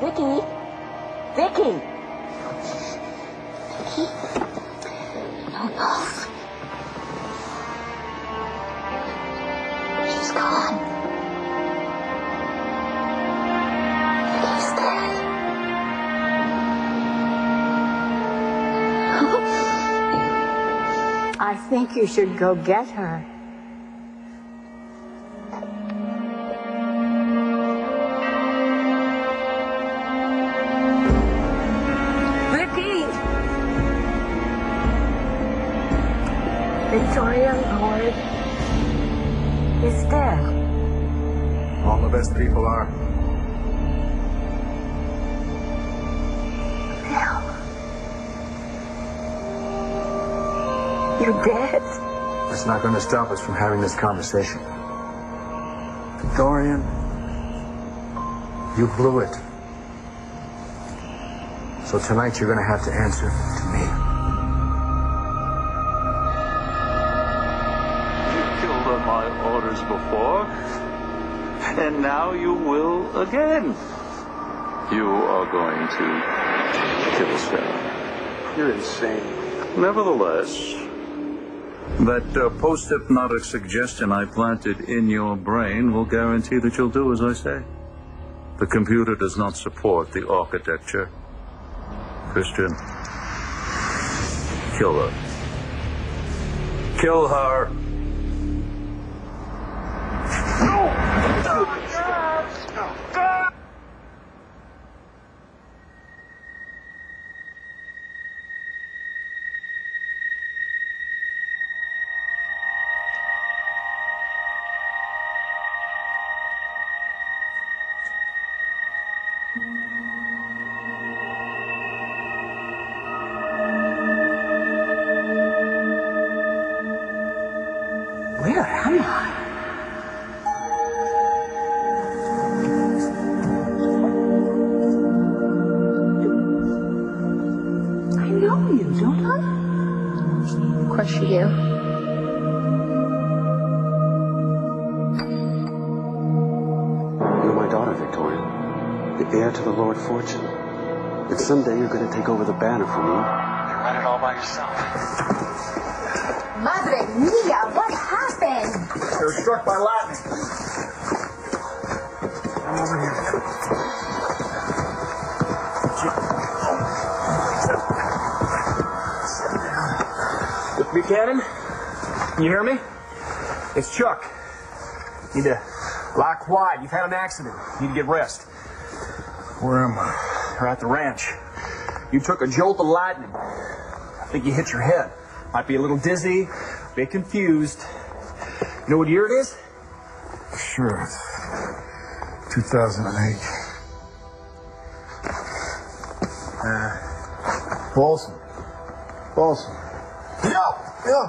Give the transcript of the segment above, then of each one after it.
Vicky? Vicky? Vicky? No. She's gone. Vicky's dead. I think you should go get her. Victoria Lord is dead. All the best people are. Bill. You're dead? It's not going to stop us from having this conversation. Dorian, you blew it. So tonight you're going to have to answer to me. My orders before, and now you will again. You are going to kill Sarah. You're insane. Nevertheless, that post-hypnotic suggestion I planted in your brain will guarantee that you'll do as I say. The computer does not support the architecture. Christian, kill her. Kill her. Where am I? I know you, don't I? Of course you do. You're my daughter, Victoria. The heir to the Lord Fortune. And someday you're going to take over the banner for me. You run it all by yourself. Madre mia, what happened? They were struck by lightning. I'm over here. Buchanan, can you hear me? It's Chuck. Need to lie quiet. You've had an accident. You need to get rest. Where am I? You're at the ranch. You took a jolt of lightning. I think you hit your head. Might be a little dizzy, a bit confused. You know what year it is? Sure. 2008. Bolson. Yeah.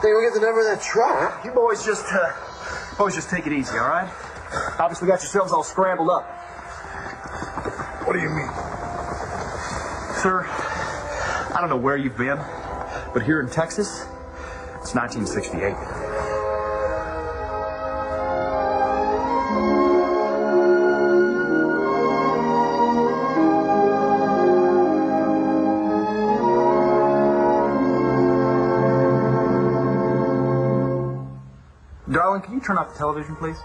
Hey, we get the number of that truck. You boys just take it easy, all right? Obviously got yourselves all scrambled up. What do you mean? Sir, I don't know where you've been, but here in Texas, it's 1968. Darling, can you turn off the television, please?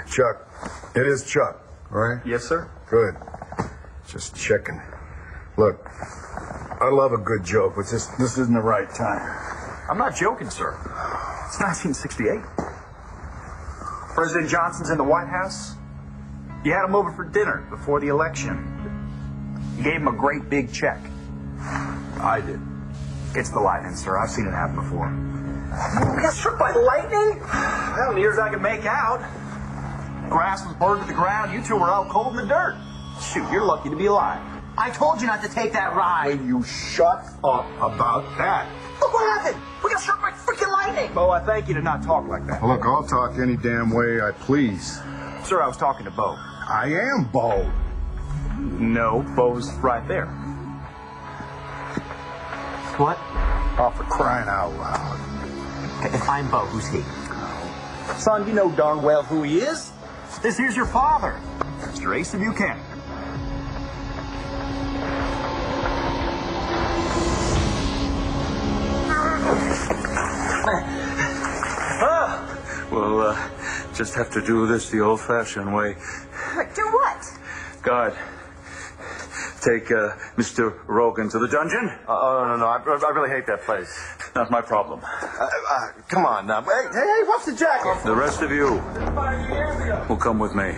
Chuck. It is Chuck, right? Yes, sir. Good. Just checking. Look, I love a good joke, but this isn't the right time. I'm not joking, sir. It's 1968. President Johnson's in the White House. You had him over for dinner before the election. You gave him a great big check. I did. It's the lightning, sir. I've seen it happen before. We got struck by lightning? Well, near as I can make out. Grass was burned to the ground. You two were out cold in the dirt. Shoot, you're lucky to be alive. I told you not to take that ride. Will you shut up about that? Look what happened. We got struck by freaking lightning. Bo, I thank you to not talk like that. Well, look, I'll talk any damn way I please. Sir, I was talking to Bo. I am Bo. No, Bo's right there. What? Oh, for crying out loud. If I'm Bo, who's he? Son, you know darn well who he is. This here's your father, Mr. Asa Buchanan. We'll just have to do this the old-fashioned way. Do what? Guard, take Mr. Rogan to the dungeon. No. I really hate that place. Not my problem. Come on now. Hey, what's the jacket? The rest of you will come with me.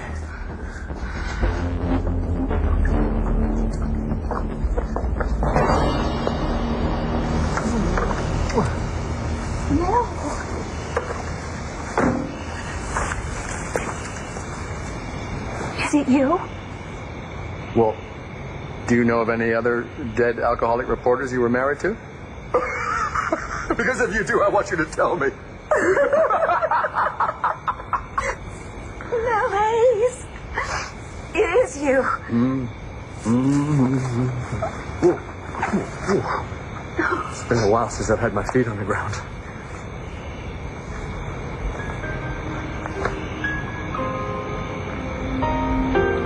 No. Is it you? Well, do you know of any other dead alcoholic reporters you were married to? Because if you do, I want you to tell me. No, Hayes. It is you. It's been a while since I've had my feet on the ground.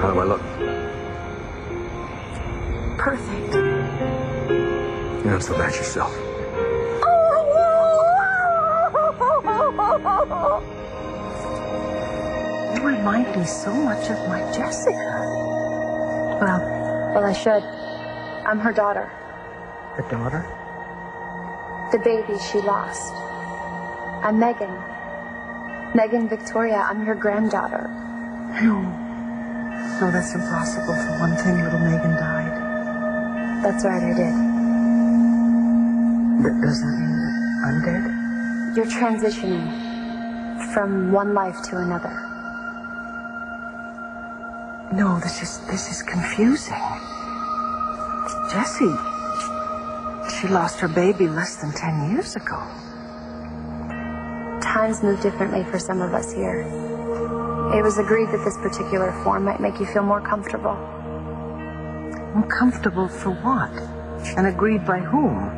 How do I look? Perfect. You don't look at yourself. You remind me so much of my Jessica. Well, I should. I'm her daughter. The daughter? The baby she lost. I'm Megan. Megan Victoria. I'm your granddaughter. No, that's impossible. For one thing, little Megan died. That's right, I did. Does that mean I'm dead? You're transitioning from one life to another. No, this is confusing. Jessie, she lost her baby less than 10 years ago. Times move differently for some of us here. It was agreed that this particular form might make you feel more comfortable. Uncomfortable for what? And agreed by whom?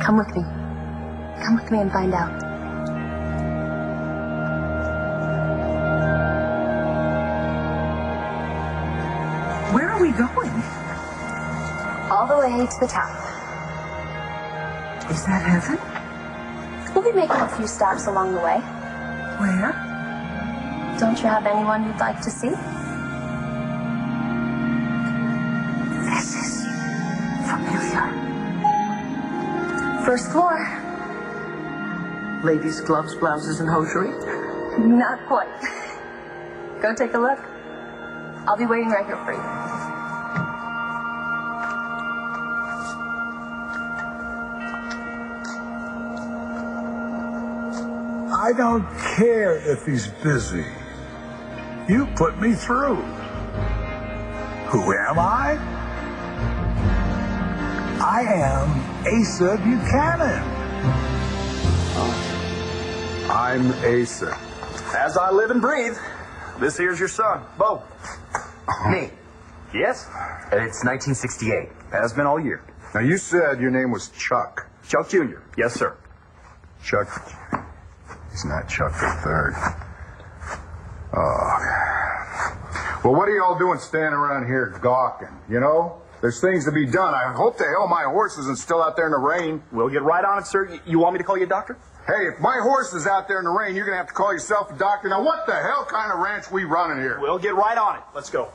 Come with me. Come with me and find out. Where are we going? All the way to the top. Is that heaven? We'll be making a few stops along the way. Where? Don't you have anyone you'd like to see? This is familiar. First floor. Ladies' gloves, blouses, and hosiery? Not quite. Go take a look. I'll be waiting right here for you. I don't care if he's busy. You put me through. Who am I? I am Asa Buchanan. I'm Asa. As I live and breathe, this here's your son, Bo. Me. Yes? It's 1968. Has been all year. Now, you said your name was Chuck. Chuck Jr. Yes, sir. Chuck. He's not Chuck the Third. Oh. Well, what are y'all doing standing around here gawking, you know? There's things to be done. I hope the hell my horse isn't still out there in the rain. We'll get right on it, sir. You want me to call you a doctor? Hey, if my horse is out there in the rain, you're going to have to call yourself a doctor. Now, what the hell kind of ranch we running here? We'll get right on it. Let's go.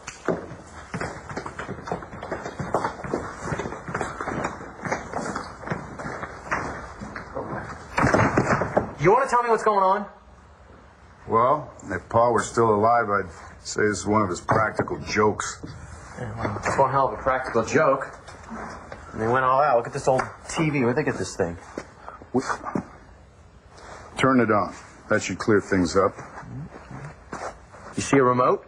You want to tell me what's going on? Well, if Pa were still alive, I'd say this is one of his practical jokes. It's one hell of a practical joke. And they went all out. Look at this old TV. Where'd they get this thing? Turn it on. That should clear things up. You see a remote?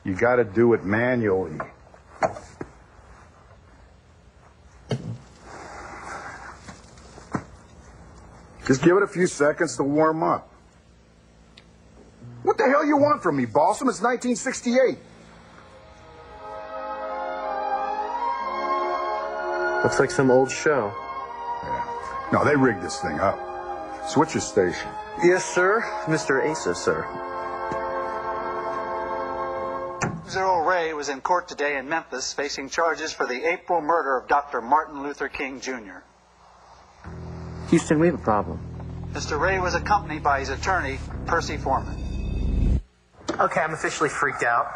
You got to do it manually. Just give it a few seconds to warm up. What the hell you want from me, Balsam? It's 1968. Looks like some old show. Yeah. No, they rigged this thing up. Switch your station. Yes, sir. Mr. Asa, sir. Zero Ray was in court today in Memphis facing charges for the April murder of Dr. Martin Luther King, Jr. Houston, we have a problem. Mr. Ray was accompanied by his attorney, Percy Foreman. Okay, I'm officially freaked out.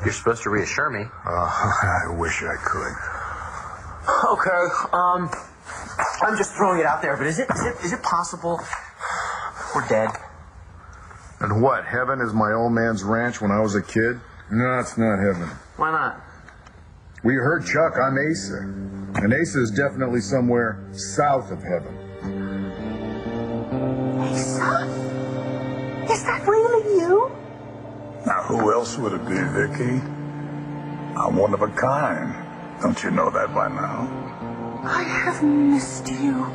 You're supposed to reassure me. I wish I could. Okay, I'm just throwing it out there, but is it possible we're dead? And what, heaven is my old man's ranch when I was a kid? No, it's not heaven. Why not? We heard Chuck, I'm Asa. And Asa is definitely somewhere south of heaven. Asa? Is that really you? Now, who else would it be, Vicky? I'm one of a kind. Don't you know that by now? I have missed you.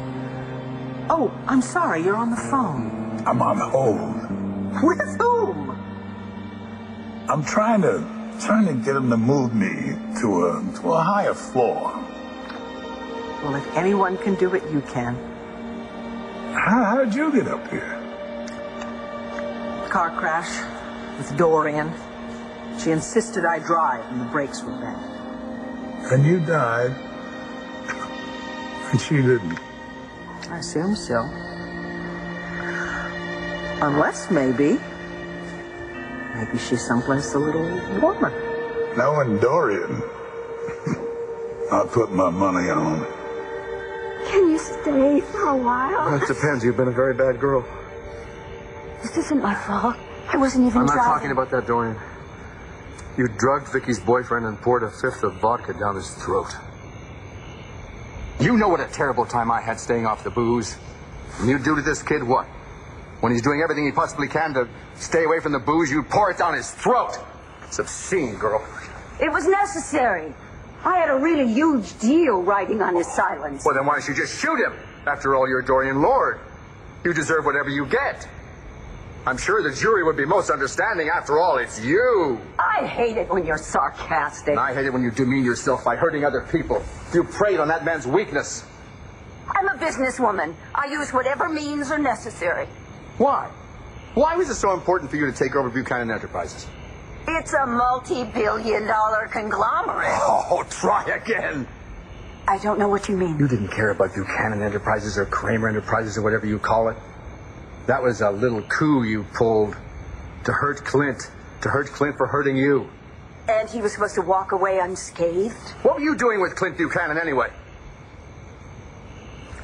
Oh, I'm sorry, you're on the phone. I'm on hold. With whom? I'm trying to get him to move me to a higher floor. Well, if anyone can do it, you can. How did you get up here? Car crash with Dorian. She insisted I drive, and the brakes were bad. And you died. And she didn't. I assume so. Unless, maybe she's someplace a little warmer. Knowing Dorian, I'll put my money on. Can you stay for a while? It depends. You've been a very bad girl. This isn't my fault. I wasn't even I'm not driving. talking about that, Dorian. You drugged Vicky's boyfriend and poured a fifth of vodka down his throat. You know what a terrible time I had staying off the booze. And you do to this kid what? When he's doing everything he possibly can to stay away from the booze, you pour it down his throat. It's obscene, girl. It was necessary. I had a really huge deal riding on his silence. Well, then why don't you just shoot him? After all, you're Dorian Lord. You deserve whatever you get. I'm sure the jury would be most understanding. After all, it's you. I hate it when you're sarcastic. And I hate it when you demean yourself by hurting other people. You preyed on that man's weakness. I'm a businesswoman. I use whatever means are necessary. Why? Why was it so important for you to take over Buchanan Enterprises? It's a multi-billion-dollar conglomerate. Oh, try again. I don't know what you mean. You didn't care about Buchanan Enterprises or Kramer Enterprises or whatever you call it. That was a little coup you pulled to hurt Clint. To hurt Clint for hurting you. And he was supposed to walk away unscathed? What were you doing with Clint Buchanan anyway?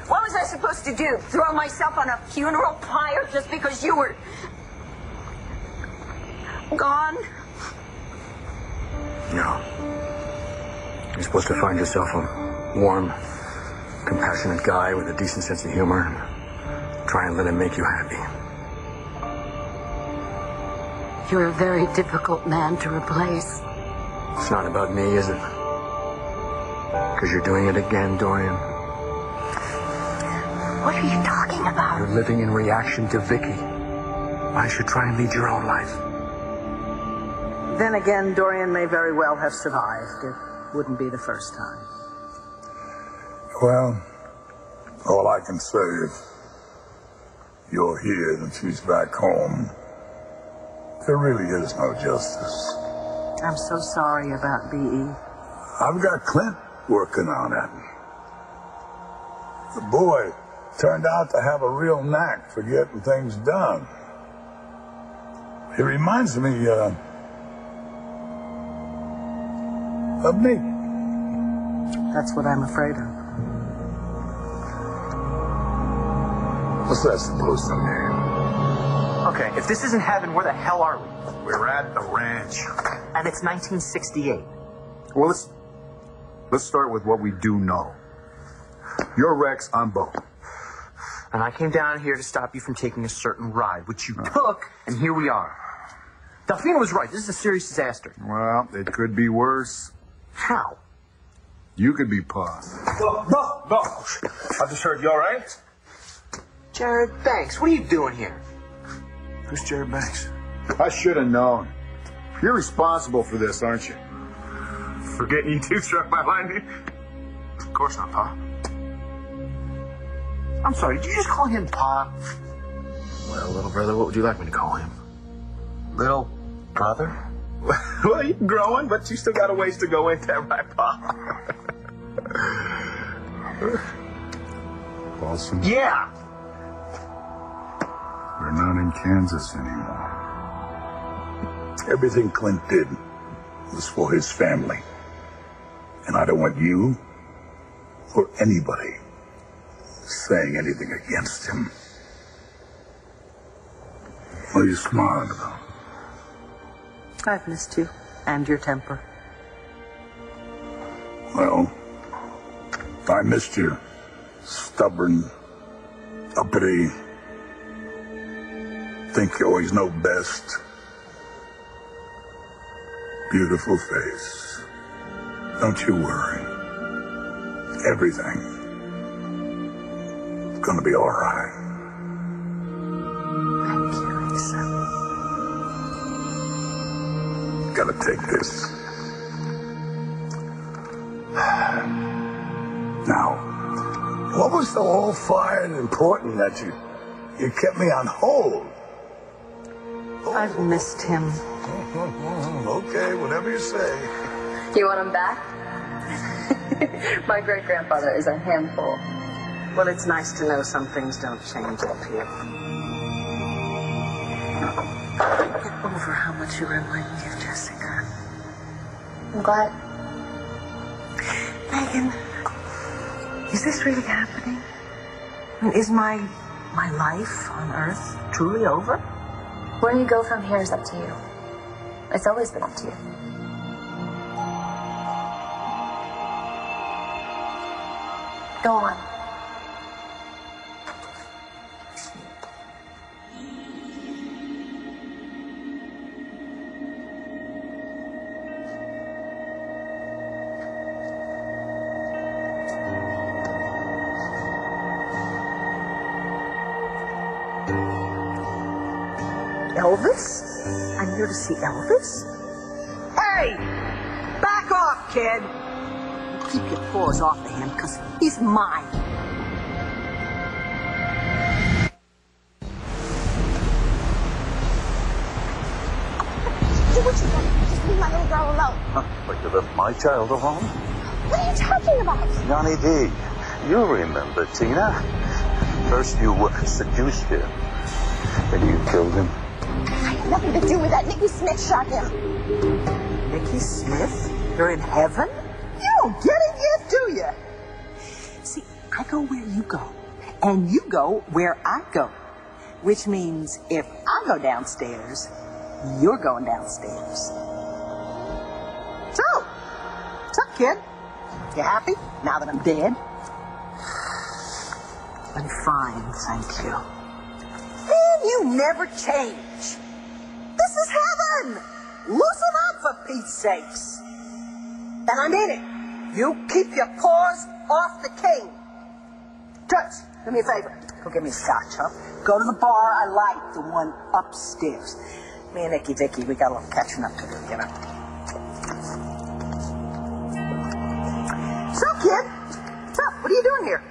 What was I supposed to do? Throw myself on a funeral pyre just because you were gone? No. You're supposed to find yourself a warm, compassionate guy with a decent sense of humor and try and let him make you happy. You're a very difficult man to replace. It's not about me, is it? Because you're doing it again, Dorian. What are you talking about? You're living in reaction to Vicky. Why should try and lead your own life? Then again, Dorian may very well have survived. It wouldn't be the first time. Well, all I can say is you're here and she's back home. There really is no justice. I'm so sorry about B.E. I've got Clint working on it. The boy turned out to have a real knack for getting things done. He reminds me of me. That's what I'm afraid of. What's that supposed to mean? Okay, if this isn't heaven, where the hell are we? We're at the ranch. And it's 1968. Well, let's start with what we do know. You're Rex, I'm Bo. And I came down here to stop you from taking a certain ride, which you took, and here we are. Delfino was right. This is a serious disaster. Well, it could be worse. How? You could be Pa. Bo, I just heard you all right? Jared Banks, what are you doing here? Who's Jared Banks? I should have known. You're responsible for this, aren't you? For getting you two struck by lightning? Of course not, Pa. I'm sorry, did you just call him Pa? Well, little brother, what would you like me to call him? Little brother? Well, you're growing, but you still got a ways to go, ain't that right, Pa? Paulson, Yeah. we're not in Kansas anymore. Everything Clint did was for his family. And I don't want you or anybody saying anything against him. What are you smiling about? I've missed you and your temper. Well, I missed you. Stubborn, uppity, think you always know best. Beautiful face. Don't you worry. Everything is gonna be all right. Thank you, Lisa. Gotta take this. Now, what was so all fired and important that you kept me on hold? I've missed him. Okay, whatever you say. You want him back? My great-grandfather is a handful. Well, it's nice to know some things don't change up here. Get over how much you remind me of Jessica. I'm glad. Megan, is this really happening? I mean, is my life on Earth truly over? Where you go from here is up to you. It's always been up to you. Go on. Elvis? I'm here to see Elvis? Hey! Back off, kid! Keep your paws off of him, because he's mine. Do what you want. Just leave my little girl alone. But you left my child alone? What are you talking about? Johnny D, you remember, Tina. First you seduced him, then you killed him. I had nothing to do with that. Nicky Smith shot him. Nicky Smith? You're in heaven? You don't get it yet, do you? See, I go where you go, and you go where I go. Which means if I go downstairs, you're going downstairs. So, what's up, kid? You happy now that I'm dead? I'm fine, thank you. Man, you never change. This is heaven. Loosen up, for Pete's sakes. And I mean it. You keep your paws off the king. Toots, do me a favor. Go get me a scotch, huh? Go to the bar I like, the one upstairs. Me and Nicky Vicky, we got a little catching up to do, you know. So, kid, what's up? What are you doing here?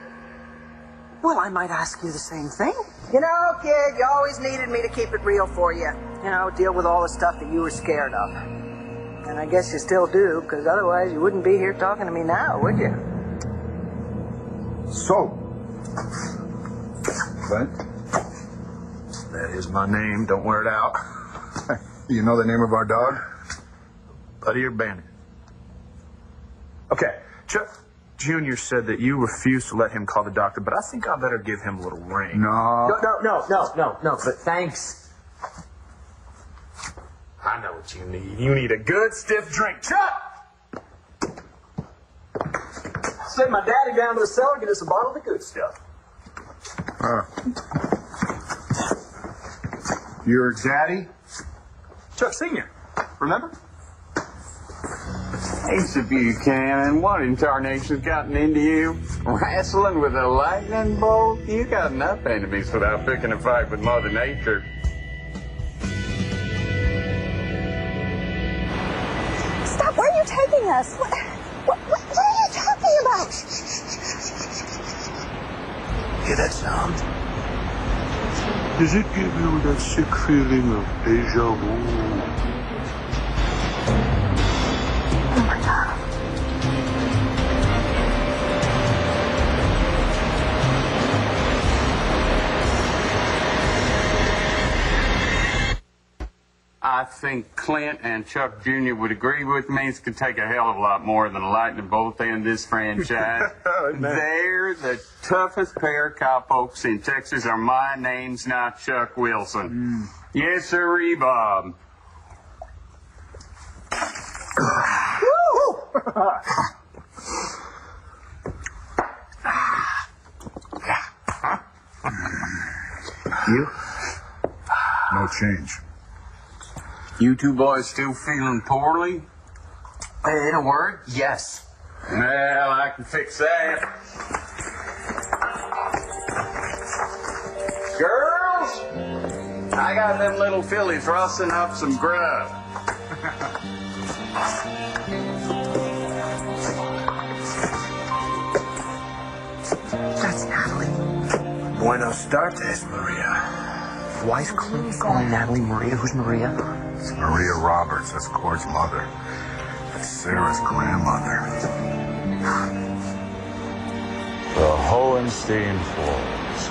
Well, I might ask you the same thing. You know, kid, you always needed me to keep it real for you. You know, deal with all the stuff that you were scared of. And I guess you still do, because otherwise you wouldn't be here talking to me now, would you? So, Clint, That is my name. Don't wear it out. you know the name of our dog? Buddy or Bandit? Okay, Chuck Jr. said that you refused to let him call the doctor, but I think I better give him a little ring. No. No, but thanks. I know what you need. You need a good stiff drink. Chuck! Send my daddy down to the cellar, get us a bottle of the good stuff. Your daddy? Chuck Sr., remember? Asa Buchanan, what in tarnation's gotten into you? Wrestling with a lightning bolt? You got enough enemies without picking a fight with Mother Nature. Stop. Where are you taking us? What are you talking about? Hear that sound? Does it give you that sick feeling of deja vu? Oh my God. I think Clint and Chuck Jr. would agree with me. It could take a hell of a lot more than a lightning bolt to end this franchise. They're the toughest pair of cowpokes in Texas. Are my name's not Chuck Wilson. Yes, sirree, Bob. You? No change. You two boys still feeling poorly? In a word, yes. Well, I can fix that. Girls, I got them little fillies rossing up some grub. That's Natalie. Buenos tardes, Maria. Why is Clint calling Natalie Maria? Who's Maria? It's Maria Roberts. That's Cord's mother. That's Sarah's grandmother. The Hohenstein Falls.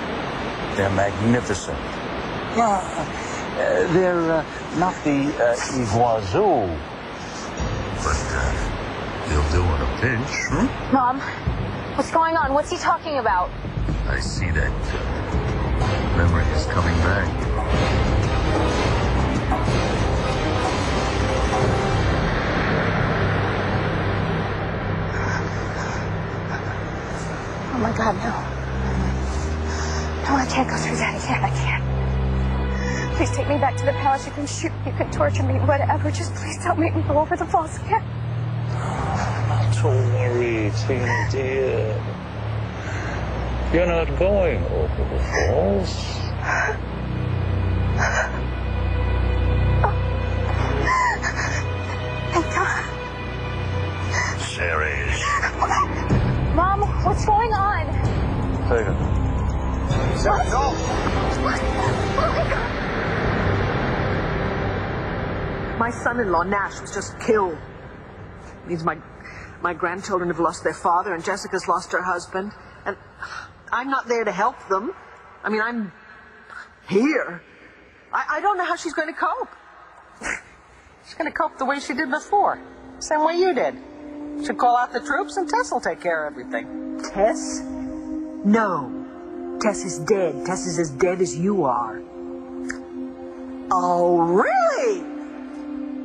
They're magnificent. They're not the Iguazu. But they'll do in a pinch. Mom, what's going on? What's he talking about? I see that memory is coming back. Oh my God, no. No, I can't go through that again. I can't. Please take me back to the palace. You can shoot me, you can torture me, whatever. Just please don't make me go over the falls again. Not to worry, Tina dear. You're not going over the falls. Thank God. Series. Mom, what's going on? Take it. Sarah, no! My son-in-law, Nash, was just killed. It means my grandchildren have lost their father, and Jessica's lost her husband. And I'm not there to help them. I mean, I'm here. I don't know how she's going to cope. She's going to cope the way she did before. Same way you did. She'll call out the troops and Tess will take care of everything. Tess? No. Tess is dead. Tess is as dead as you are. Oh, really?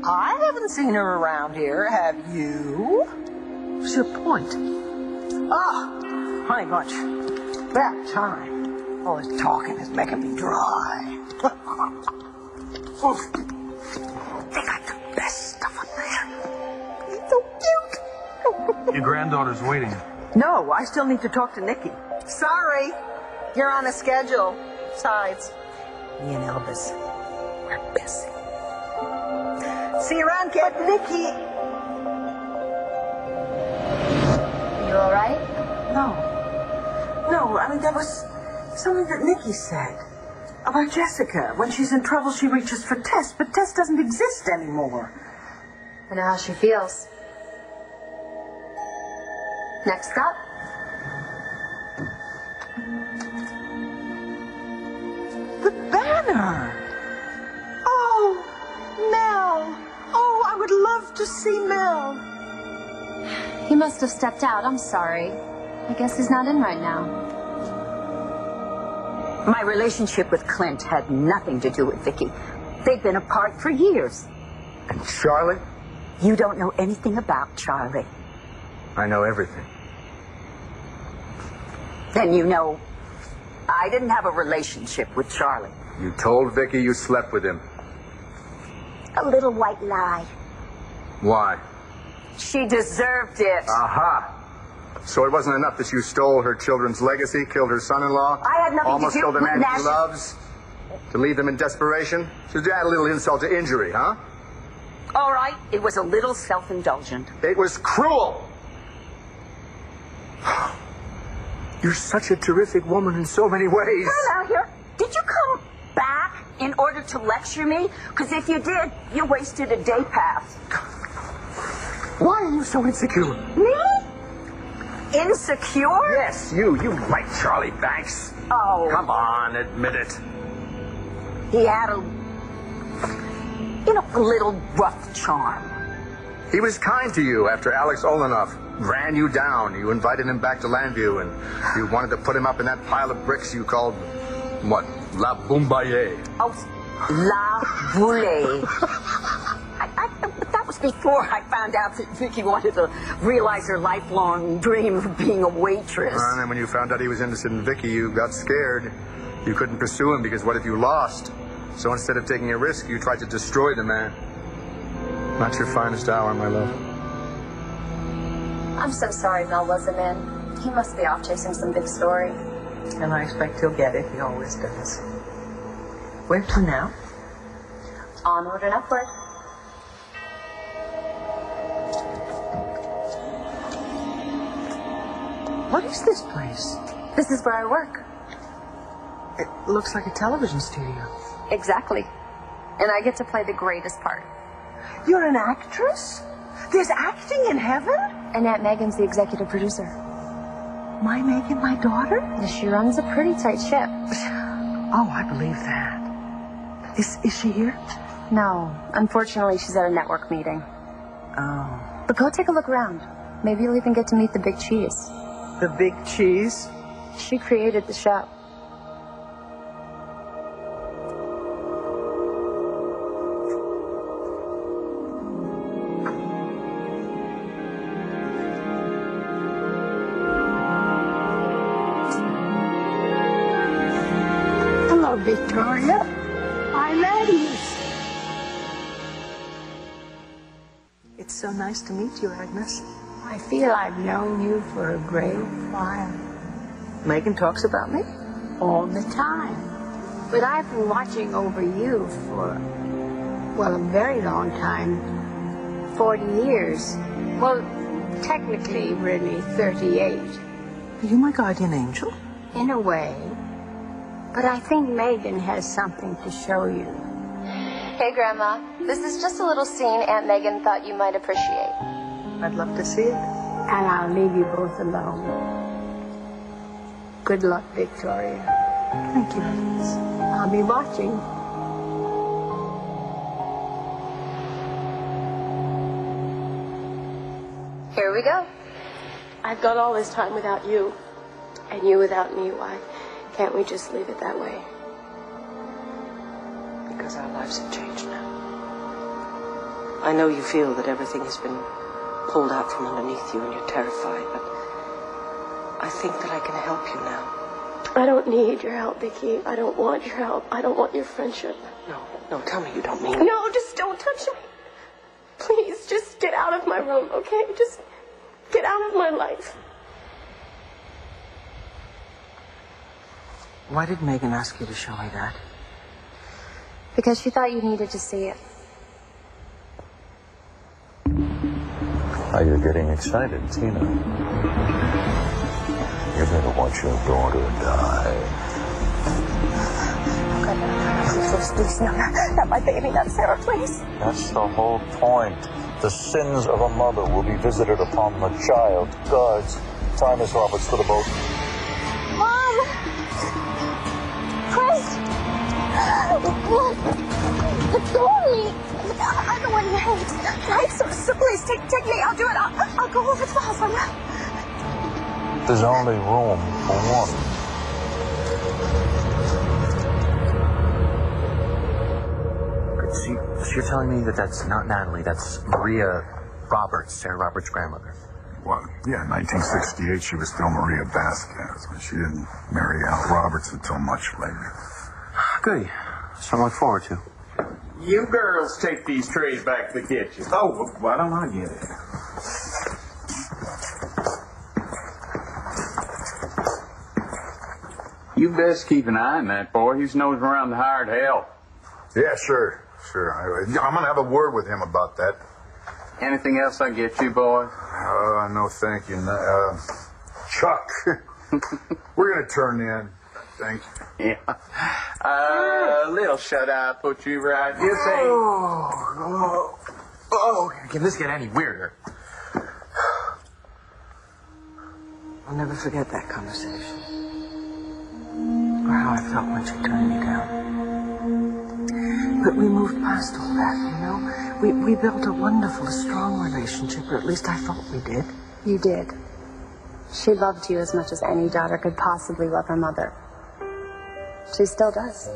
I haven't seen her around here, have you? What's your point? Oh, honey bunch. That time. All this talking is making me dry. They got the best stuff up there. He's so cute. Your granddaughter's waiting. No, I still need to talk to Nikki. Sorry, you're on a schedule. Besides, me and Elvis, we're busy. See you around, kid. Nikki! You all right? No, I mean, that was something that Nikki said about Jessica. When she's in trouble, she reaches for Tess, but Tess doesn't exist anymore. I know how she feels. Next up. The banner! Oh, Mel! Oh, I would love to see Mel. He must have stepped out. I'm sorry. I guess he's not in right now. My relationship with Clint had nothing to do with Vicky. They've been apart for years. And Charlie? You don't know anything about Charlie. I know everything. Then you know I didn't have a relationship with Charlie. You told Vicky you slept with him. A little white lie. Why? She deserved it. Aha! So it wasn't enough that you stole her children's legacy, killed her son-in-law, I had nothing almost to do killed a with man Nash. she loves, to leave them in desperation? So to add a little insult to injury, huh? All right, it was a little self-indulgent. It was cruel. You're such a terrific woman in so many ways. Come out here. Did you come back in order to lecture me? Because if you did, you wasted a day pass. Why are you so insecure? Me? Insecure? Yes, you. You like Charlie Banks. Oh. Come on, admit it. He had a little rough charm. He was kind to you after Alex Olenoff ran you down. You invited him back to Landview, and you wanted to put him up in that pile of bricks you called, what, La Boombaye. Oh, La Boule. But that was before I found out that Vicky wanted to realize her lifelong dream of being a waitress. And then when you found out he was interested in Vicky, you got scared. You couldn't pursue him because what if you lost? So instead of taking a risk, you tried to destroy the man. Not your finest hour, my love. I'm so sorry Mel wasn't in. He must be off chasing some big story. And I expect he'll get it. He always does. Where to now? Onward and upward. What is this place? This is where I work. It looks like a television studio. Exactly. And I get to play the greatest part. You're an actress? There's acting in heaven? And Aunt Megan's the executive producer. My Megan, my daughter? She runs a pretty tight ship. Oh, I believe that. Is she here? No. Unfortunately, she's at a network meeting. Oh. But go take a look around. Maybe you'll even get to meet the big cheese. The big cheese? She created the show. Hello, Victoria. I'm Agnes. It's so nice to meet you, Agnes. I feel I've known you for a great while. Megan talks about me? All the time. But I've been watching over you for, well, a very long time. 40 years. Well, technically, really, 38. Are you my guardian angel? In a way. But I think Megan has something to show you. Hey, Grandma. This is just a little scene Aunt Megan thought you might appreciate. I'd love to see it. And I'll leave you both alone. Good luck, Victoria. Thank you, Agnes. I'll be watching. Here we go. I've gone all this time without you, and you without me. Why can't we just leave it that way? Because our lives have changed now. I know you feel that everything has been pulled out from underneath you and you're terrified, but I think that I can help you now. I don't need your help, Vicky. I don't want your help. I don't want your friendship. No, tell me you don't mean it. No, just don't touch me. Please, just get out of my room, okay? Just get out of my life. Why did Megan ask you to show me that? Because she thought you needed to see it. Are you getting excited, Tina? You're going to watch your daughter die. Please, no, not my baby, not Sarah, please. That's the whole point. The sins of a mother will be visited upon the child. Guards, tie Miss Roberts to the boat. Mom! Chris! Victoria! I'm the one who hates. Right? So please, take me. I'll do it. I'll go over to the house. There's only room for one. So you're telling me that that's not Natalie, that's Maria Roberts, Sarah Roberts' grandmother? Well, yeah, 1968, she was still Maria Vasquez, but she didn't marry Al Roberts until much later. Good. Something to look forward to. You girls take these trays back to the kitchen. Oh, why don't I get it? You best keep an eye on that boy. He's nosing around the hired hell. Yeah, sure. I'm going to have a word with him about that. Anything else I get you, boy? No, thank you. Chuck, We're gonna turn in. Thank you. Yeah. Little shut-eye put you right. You say. Oh, can this get any weirder? I'll never forget that conversation. Or how I felt when she turned me down. But we moved past all that, you know? We built a wonderful, strong relationship, or at least I thought we did. You did. She loved you as much as any daughter could possibly love her mother. She still does.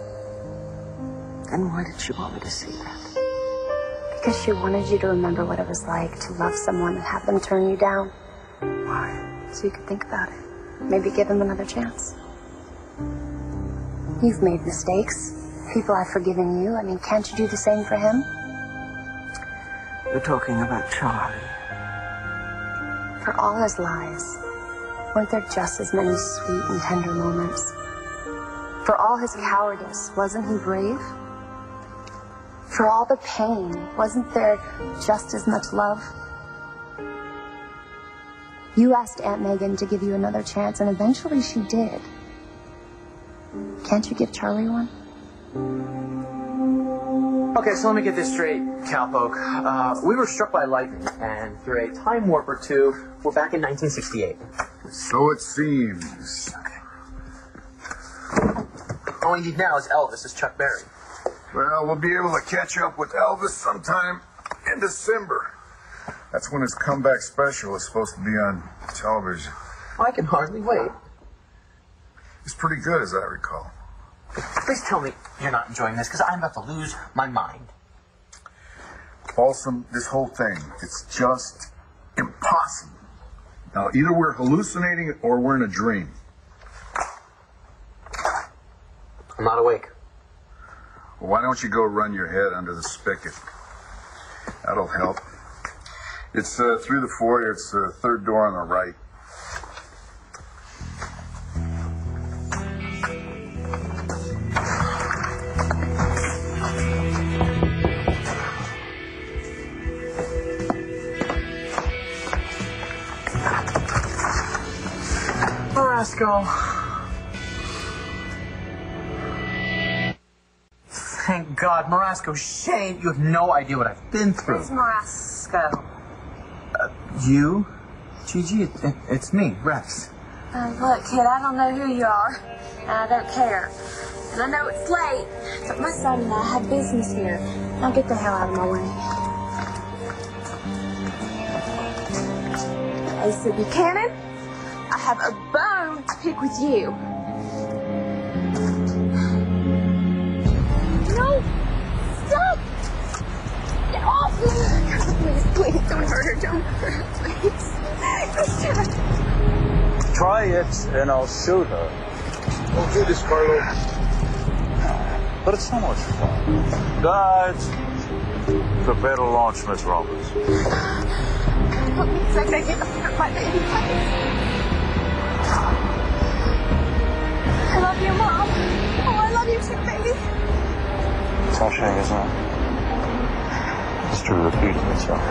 Then why did she want me to see that? Because she wanted you to remember what it was like to love someone and have them turn you down. Why? So you could think about it. Maybe give them another chance. You've made mistakes. People have forgiven you. I mean, can't you do the same for him? You're talking about Charlie. For all his lies, weren't there just as many sweet and tender moments? For all his cowardice, wasn't he brave? For all the pain, wasn't there just as much love? You asked Aunt Megan to give you another chance, and eventually she did. Can't you give Charlie one? Okay, so let me get this straight, Cowpoke. We were struck by lightning, and through a time warp or two, we're back in 1968. So it seems. All we need now is Elvis as Chuck Berry. Well, we'll be able to catch up with Elvis sometime in December. That's when his comeback special is supposed to be on television. I can hardly wait. It's pretty good, as I recall. Please tell me you're not enjoying this, because I'm about to lose my mind. Folsom, this whole thing, it's just impossible. Now, either we're hallucinating or we're in a dream. I'm not awake. Well, why don't you go run your head under the spigot? That'll help. It's through the foyer. It's the third door on the right. Marasco. Thank God, Marasco. Shane, you have no idea what I've been through. Who's Marasco? You? Gigi, it's me, Rex. Look, kid, I don't know who you are, and I don't care. And I know it's late, but my son and I have business here. Now get the hell out of my way. Asa Buchanan, I have a bone to pick with you. No! Stop! Get off me! Please, please, don't hurt her, don't hurt her, please. Christian. Try it, and I'll shoot her. Don't do this, Carlo. But it's so much fun. Guys, prepare to launch, Miss Roberts. Please, I beg you, don't hurt my baby, please. I love you, Mom. Oh, I love you too, baby. It's all shame, isn't it? History repeats itself.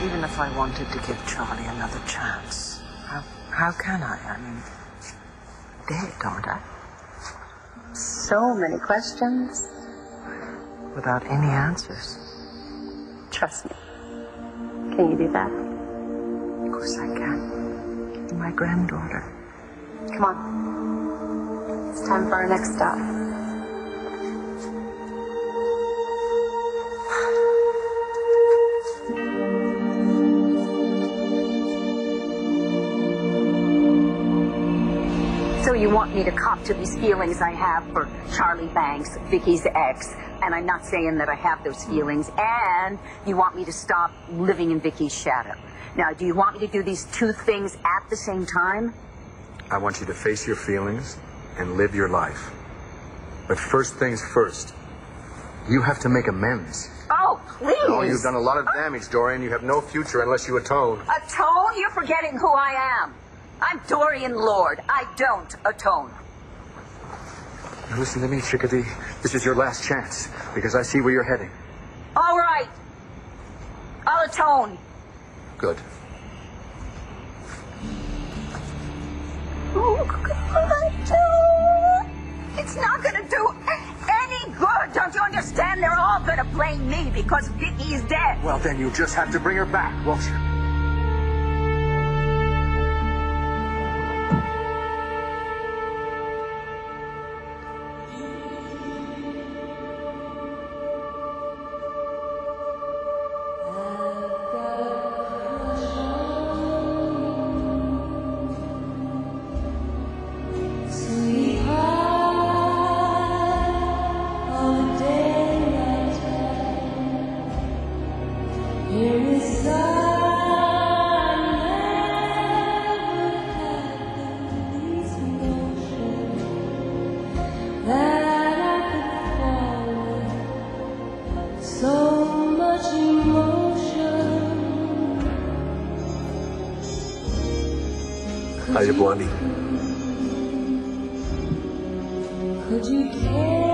Even if I wanted to give Charlie another chance, how can I? I mean, dead, don't I? So many questions. Without any answers. Trust me. Can you do that? Of course I can. My granddaughter. Come on. It's time for our next stop. So you want me to cop to these feelings I have for Charlie Banks, Vicky's ex, and I'm not saying that I have those feelings, and you want me to stop living in Vicky's shadow. Now, do you want me to do these two things at the same time? I want you to face your feelings and live your life. But first things first, you have to make amends. Oh, please. No, you've done a lot of damage, Dorian. You have no future unless you atone. Atone? You're forgetting who I am. I'm Dorian Lord. I don't atone. Now listen to me, Chickadee. This is your last chance, because I see where you're heading. All right. I'll atone. Good. Oh, God. It's not gonna do any good. Don't you understand? They're all gonna blame me because Vicky is dead. Well, then you just have to bring her back, won't you? Hiya, Blondie. Could you care?